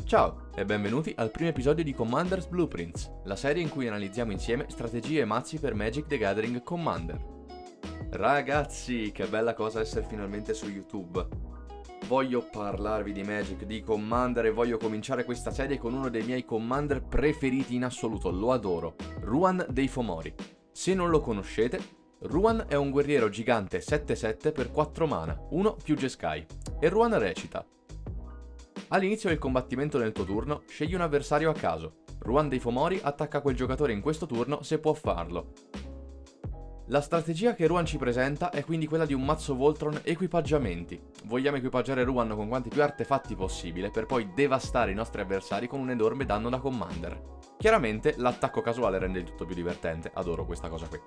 Ciao e benvenuti al primo episodio di Commander's Blueprints, la serie in cui analizziamo insieme strategie e mazzi per Magic the Gathering Commander. Ragazzi, che bella cosa essere finalmente su YouTube. Voglio parlarvi di Magic, di Commander e voglio cominciare questa serie con uno dei miei Commander preferiti in assoluto, lo adoro, Ruan dei Fomori. Se non lo conoscete, Ruan è un guerriero gigante 7/7 per 4 mana, 1 più Jeskai, e Ruan recita: all'inizio del combattimento nel tuo turno, scegli un avversario a caso. Ruan dei Fomori attacca quel giocatore in questo turno se può farlo. La strategia che Ruan ci presenta è quindi quella di un mazzo Voltron equipaggiamenti. Vogliamo equipaggiare Ruan con quanti più artefatti possibile per poi devastare i nostri avversari con un enorme danno da Commander. Chiaramente l'attacco casuale rende il tutto più divertente, adoro questa cosa qui.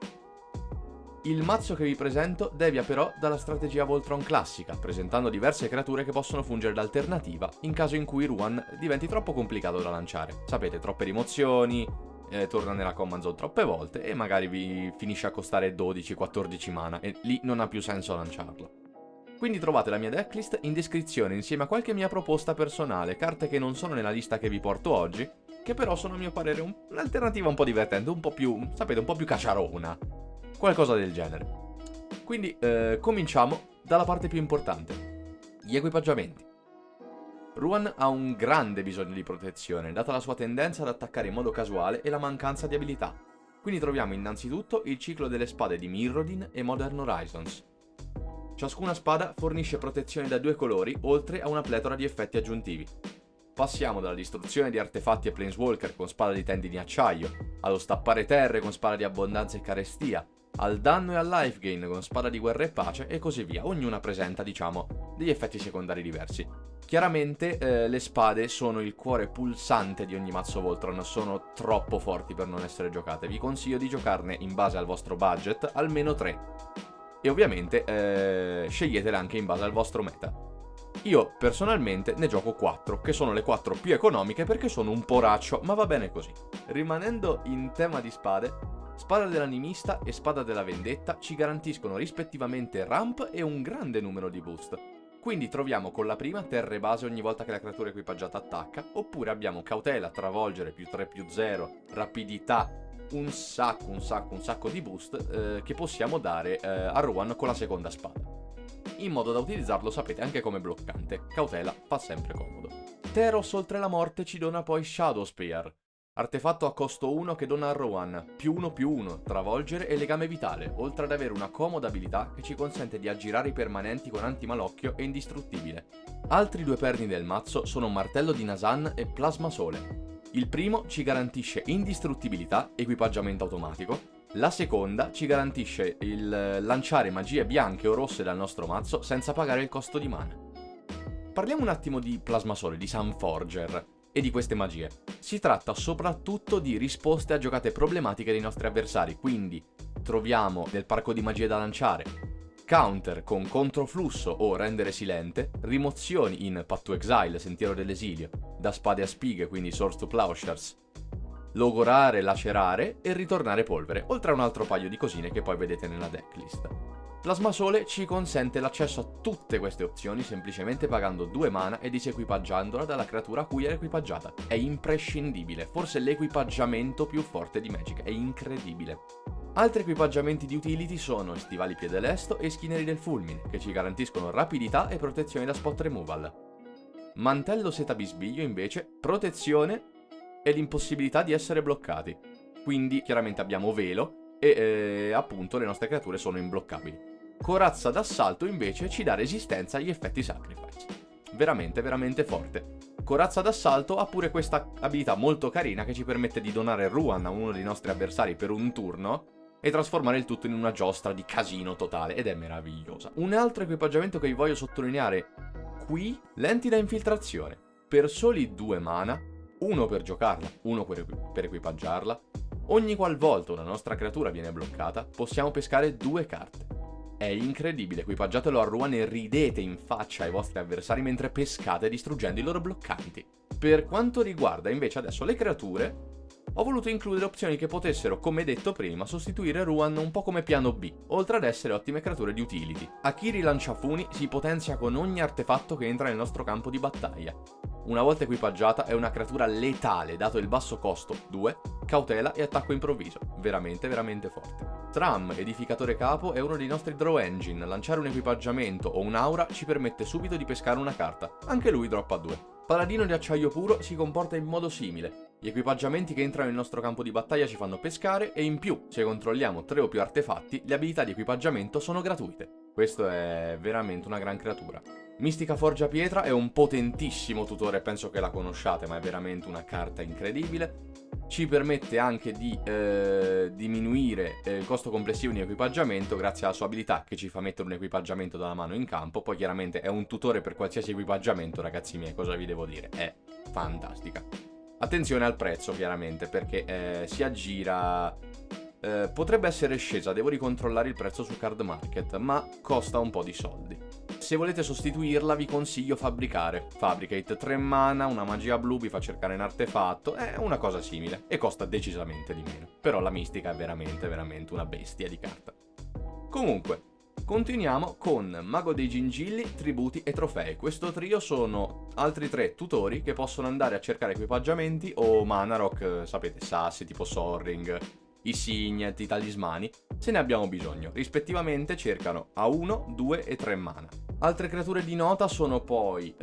Il mazzo che vi presento devia però dalla strategia Voltron classica, presentando diverse creature che possono fungere da alternativa in caso in cui Ruan diventi troppo complicato da lanciare. Sapete, troppe rimozioni, torna nella command zone troppe volte e magari vi finisce a costare 12-14 mana e lì non ha più senso lanciarlo. Quindi trovate la mia decklist in descrizione insieme a qualche mia proposta personale, carte che non sono nella lista che vi porto oggi, che però sono a mio parere un'alternativa un po' divertente, un po' più, sapete, un po' più cacciarona. Qualcosa del genere. Quindi cominciamo dalla parte più importante, gli equipaggiamenti. Ruan ha un grande bisogno di protezione, data la sua tendenza ad attaccare in modo casuale e la mancanza di abilità. Quindi troviamo innanzitutto il ciclo delle spade di Mirrodin e Modern Horizons. Ciascuna spada fornisce protezione da 2 colori, oltre a una pletora di effetti aggiuntivi. Passiamo dalla distruzione di artefatti e planeswalker con spada di tendini acciaio, allo stappare terre con spada di abbondanza e carestia, al danno e al life gain con spada di guerra e pace e così via. Ognuna presenta, diciamo, degli effetti secondari diversi. Chiaramente le spade sono il cuore pulsante di ogni mazzo Voltron, sono troppo forti per non essere giocate. Vi consiglio di giocarne in base al vostro budget almeno 3. E ovviamente sceglietele anche in base al vostro meta. Io personalmente ne gioco 4, che sono le 4 più economiche perché sono un poraccio, ma va bene così. Rimanendo in tema di spade, Spada dell'Animista e Spada della Vendetta ci garantiscono rispettivamente ramp e un grande numero di boost. Quindi troviamo con la prima terre base ogni volta che la creatura equipaggiata attacca, oppure abbiamo cautela, travolgere, più 3/0, rapidità, un sacco di boost che possiamo dare a Ruan con la seconda spada. In modo da utilizzarlo, sapete, anche come bloccante. Cautela fa sempre comodo. Teros oltre la morte ci dona poi Shadow Spear, artefatto a costo 1 che dona a Ruan +1/+1, travolgere e legame vitale, oltre ad avere una comoda abilità che ci consente di aggirare i permanenti con antimalocchio e indistruttibile. Altri 2 perni del mazzo sono Martello di Nazan e Plasma Sole. Il primo ci garantisce indistruttibilità, equipaggiamento automatico. La seconda ci garantisce il lanciare magie bianche o rosse dal nostro mazzo senza pagare il costo di mana. Parliamo un attimo di Plasma Sole, di Sunforger e di queste magie. Si tratta soprattutto di risposte a giocate problematiche dei nostri avversari, quindi troviamo nel parco di magie da lanciare counter con controflusso o rendere silente, rimozioni in Path to Exile, Sentiero dell'Esilio, da spade a spighe, quindi Swords to Plowshares, logorare, lacerare e ritornare polvere, oltre a un altro paio di cosine che poi vedete nella decklist. Plasma Sole ci consente l'accesso a tutte queste opzioni semplicemente pagando 2 mana e disequipaggiandola dalla creatura a cui è equipaggiata. È imprescindibile, forse l'equipaggiamento più forte di Magic, è incredibile. Altri equipaggiamenti di utility sono Stivali Piedelesto e Schieneri del Fulmine, che ci garantiscono rapidità e protezione da spot removal. Mantello Seta Bisbiglio invece, protezione e l'impossibilità di essere bloccati. Quindi chiaramente abbiamo velo e appunto le nostre creature sono imbloccabili. Corazza d'assalto invece ci dà resistenza agli effetti sacrifice. Veramente, veramente forte. Corazza d'assalto ha pure questa abilità molto carina che ci permette di donare Ruan a uno dei nostri avversari per un turno e trasformare il tutto in una giostra di casino totale, ed è meravigliosa. Un altro equipaggiamento che vi voglio sottolineare qui, lenti da infiltrazione. Per soli 2 mana, 1 per giocarla, 1 per equipaggiarla, ogni qualvolta una nostra creatura viene bloccata, possiamo pescare 2 carte. È incredibile, equipaggiatelo a Ruan e ridete in faccia ai vostri avversari mentre pescate distruggendo i loro bloccanti. Per quanto riguarda invece adesso le creature, ho voluto includere opzioni che potessero, come detto prima, sostituire Ruan un po' come piano B, oltre ad essere ottime creature di utility. Akiri Lanciafuni si potenzia con ogni artefatto che entra nel nostro campo di battaglia. Una volta equipaggiata è una creatura letale dato il basso costo 2, cautela e attacco improvviso, veramente veramente forte. Tram, edificatore capo, è uno dei nostri draw engine, lanciare un equipaggiamento o un'aura ci permette subito di pescare una carta, anche lui droppa 2. Paladino di acciaio puro si comporta in modo simile, gli equipaggiamenti che entrano nel nostro campo di battaglia ci fanno pescare e in più, se controlliamo 3 o più artefatti, le abilità di equipaggiamento sono gratuite. Questo è veramente una gran creatura. Mistica Forgia Pietra è un potentissimo tutore, penso che la conosciate, ma è veramente una carta incredibile. Ci permette anche di diminuire il costo complessivo di equipaggiamento grazie alla sua abilità che ci fa mettere un equipaggiamento dalla mano in campo. Poi chiaramente è un tutore per qualsiasi equipaggiamento, ragazzi miei, cosa vi devo dire? È fantastica. Attenzione al prezzo chiaramente, perché si aggira... potrebbe essere scesa, devo ricontrollare il prezzo su Card Market, ma costa un po' di soldi. Se volete sostituirla vi consiglio Fabbricare. Fabricate 3 mana, una magia blu, vi fa cercare un artefatto, è una cosa simile e costa decisamente di meno. Però la mistica è veramente veramente una bestia di carta. Comunque, continuiamo con Mago dei Gingilli, Tributi e Trofei. Questo trio sono altri 3 tutori che possono andare a cercare equipaggiamenti o mana rock, sapete, sassi tipo Sorring, i signet, i talismani, se ne abbiamo bisogno. Rispettivamente cercano a 1, 2 e 3 mana. Altre creature di nota sono poi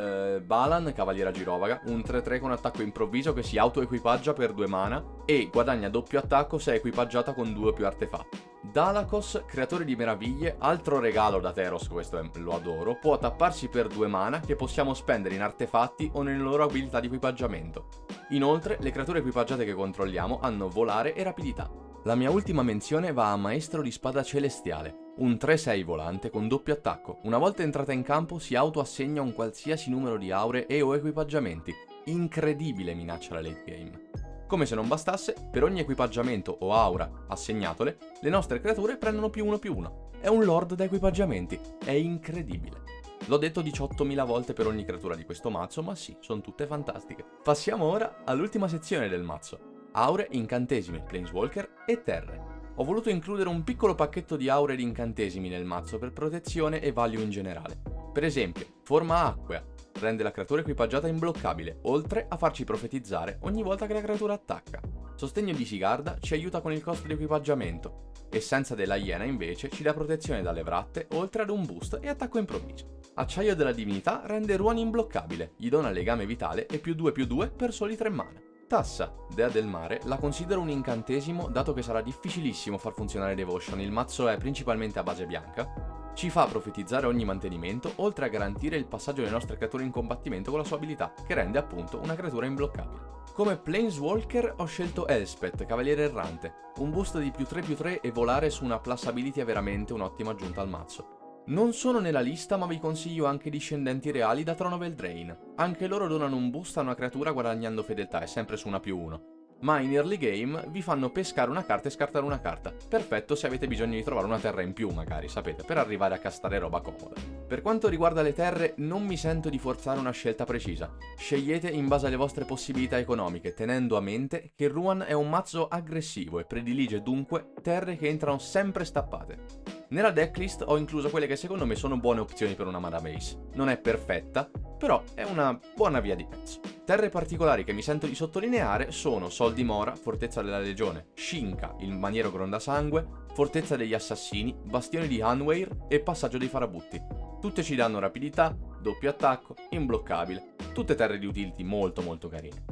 Balan, Cavaliera Girovaga, un 3-3 con attacco improvviso che si auto-equipaggia per 2 mana e guadagna doppio attacco se è equipaggiata con 2 o più artefatti. Dalakos, creatore di meraviglie, altro regalo da Teros, questo lo adoro, può tapparsi per 2 mana che possiamo spendere in artefatti o nelle loro abilità di equipaggiamento. Inoltre, le creature equipaggiate che controlliamo hanno volare e rapidità. La mia ultima menzione va a Maestro di Spada Celestiale, un 3-6 volante con doppio attacco. Una volta entrata in campo si autoassegna un qualsiasi numero di aure e o equipaggiamenti. Incredibile minaccia alla late game. Come se non bastasse, per ogni equipaggiamento o aura assegnatole, le nostre creature prendono +1/+1. È un lord da equipaggiamenti, è incredibile. L'ho detto 18.000 volte per ogni creatura di questo mazzo, ma sì, sono tutte fantastiche. Passiamo ora all'ultima sezione del mazzo. Aure, incantesimi, planeswalker e terre. Ho voluto includere un piccolo pacchetto di aure ed incantesimi nel mazzo per protezione e value in generale. Per esempio, Forma Acquea, rende la creatura equipaggiata imbloccabile, oltre a farci profetizzare ogni volta che la creatura attacca. Sostegno di Sigarda ci aiuta con il costo di equipaggiamento. Essenza della Iena invece ci dà protezione dalle vratte, oltre ad un boost e attacco improvviso. Acciaio della Divinità rende Ruan imbloccabile, gli dona legame vitale e +2/+2 per soli 3 mana. Tassa, Dea del Mare, la considero un incantesimo dato che sarà difficilissimo far funzionare Devotion, il mazzo è principalmente a base bianca. Ci fa profetizzare ogni mantenimento, oltre a garantire il passaggio delle nostre creature in combattimento con la sua abilità, che rende appunto una creatura imbloccabile. Come Planeswalker ho scelto Elspeth, Cavaliere Errante, un boost di +3/+3 e volare su una plus ability è veramente un'ottima aggiunta al mazzo. Non sono nella lista, ma vi consiglio anche Discendenti Reali da Throne of Eldraine. Anche loro donano un boost a una creatura guadagnando fedeltà, è sempre su una +1. Ma in early game vi fanno pescare una carta e scartare una carta. Perfetto se avete bisogno di trovare una terra in più, magari, sapete, per arrivare a castare roba comoda. Per quanto riguarda le terre, non mi sento di forzare una scelta precisa. Scegliete in base alle vostre possibilità economiche, tenendo a mente che Ruan è un mazzo aggressivo e predilige dunque terre che entrano sempre stappate. Nella decklist ho incluso quelle che secondo me sono buone opzioni per una mana base. Non è perfetta, però è una buona via di mezzo. Terre particolari che mi sento di sottolineare sono Sol di Mora, Fortezza della Legione, Shinka, il Maniero Grondasangue, Fortezza degli Assassini, Bastione di Hanweir e Passaggio dei Farabutti. Tutte ci danno rapidità, doppio attacco, imbloccabile, tutte terre di utility molto molto carine.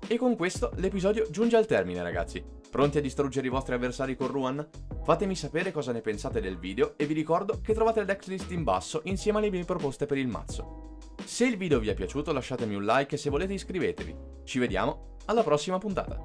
E con questo l'episodio giunge al termine, ragazzi. Pronti a distruggere i vostri avversari con Ruan? Fatemi sapere cosa ne pensate del video e vi ricordo che trovate la decklist in basso insieme alle mie proposte per il mazzo. Se il video vi è piaciuto lasciatemi un like e se volete iscrivetevi. Ci vediamo alla prossima puntata.